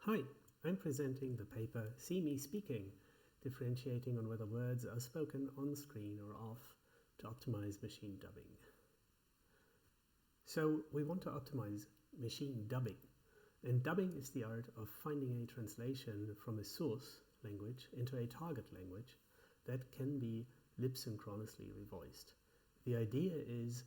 Hi, I'm presenting the paper See Me Speaking, differentiating on whether words are spoken on screen or off to optimize machine dubbing. So we want to optimize machine dubbing, and dubbing is the art of finding a translation from a source language into a target language that can be lip synchronously revoiced. The idea is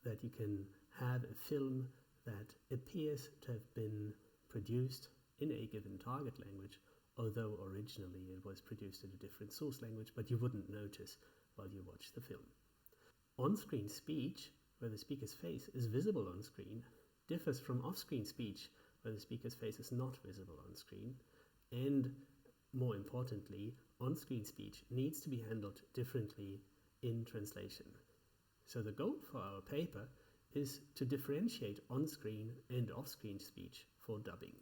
that you can have a film that appears to have been produced in a given target language, although originally it was produced in a different source language, but you wouldn't notice while you watch the film. On-screen speech, where the speaker's face is visible on screen, differs from off-screen speech, where the speaker's face is not visible on screen, and more importantly, on-screen speech needs to be handled differently in translation. So the goal for our paper is to differentiate on-screen and off-screen speech for dubbing.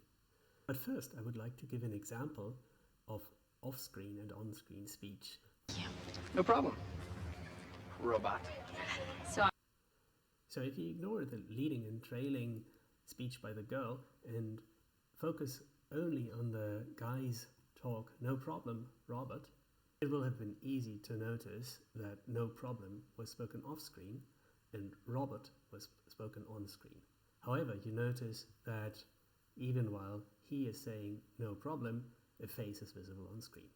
But first, I would like to give an example of off-screen and on-screen speech. Yeah. No problem. Robot. So if you ignore the leading and trailing speech by the girl and focus only on the guy's talk, no problem, Robert, it will have been easy to notice that no problem was spoken off-screen and Robert was spoken on-screen. However, you notice that even while he is saying no problem, a face is visible on screen.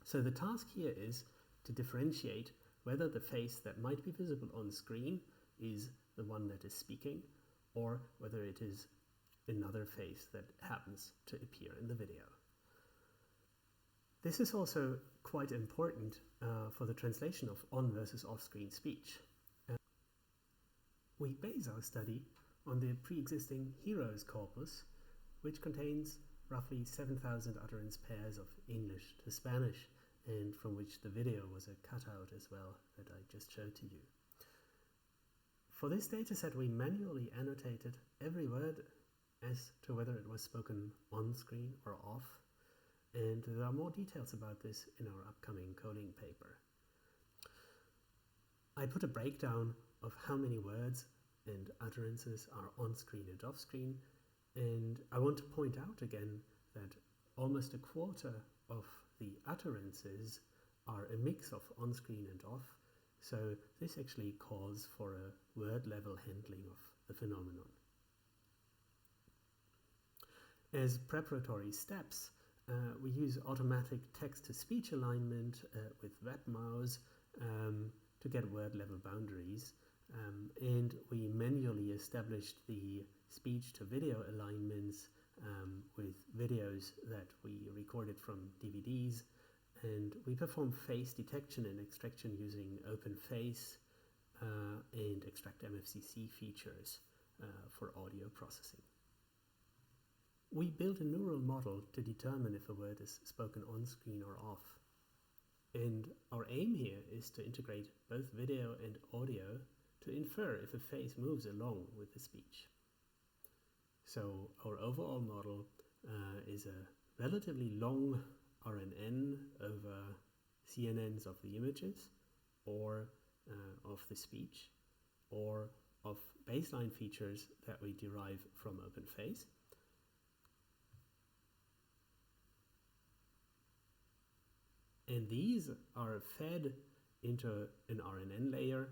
So the task here is to differentiate whether the face that might be visible on screen is the one that is speaking or whether it is another face that happens to appear in the video. This is also quite important for the translation of on versus off-screen speech. We base our study on the pre-existing HEROES corpus, which contains roughly 7,000 utterance pairs of English to Spanish, and from which the video was a cutout as well that I just showed to you. For this dataset, we manually annotated every word as to whether it was spoken on screen or off, and there are more details about this in our upcoming coding paper. I put a breakdown of how many words and utterances are on screen and off screen, and I want to point out again that almost a quarter of the utterances are a mix of on screen and off, so this actually calls for a word level handling of the phenomenon. As preparatory steps, we use automatic text-to-speech alignment with WebMouse to get word level boundaries, and we manually established the speech-to-video alignments with videos that we recorded from DVDs, and we perform face detection and extraction using OpenFace and extract MFCC features for audio processing. We built a neural model to determine if a word is spoken on screen or off. And our aim here is to integrate both video and audio to infer if a face moves along with the speech. So our overall model is a relatively long RNN over CNNs of the images or of the speech or of baseline features that we derive from OpenFace. And these are fed into an RNN layer,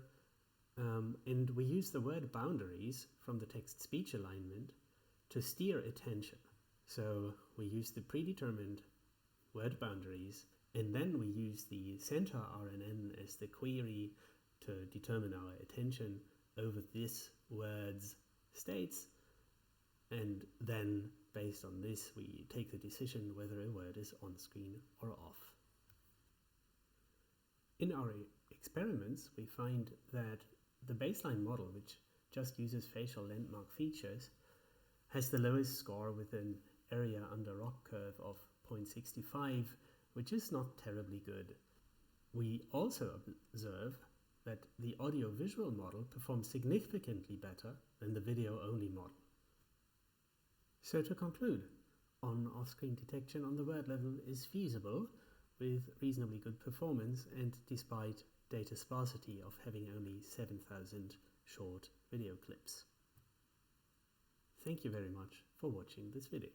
and we use the word boundaries from the text-speech alignment to steer attention. So we use the predetermined word boundaries, and then we use the center RNN as the query to determine our attention over this word's states, and then based on this we take the decision whether a word is on screen or off. In our experiments, we find that the baseline model, which just uses facial landmark features, has the lowest score with an area under ROC curve of 0.65, which is not terribly good. We also observe that the audio-visual model performs significantly better than the video-only model. So to conclude, on-off-screen detection on the word level is feasible with reasonably good performance and despite data sparsity of having only 7,000 short video clips. Thank you very much for watching this video.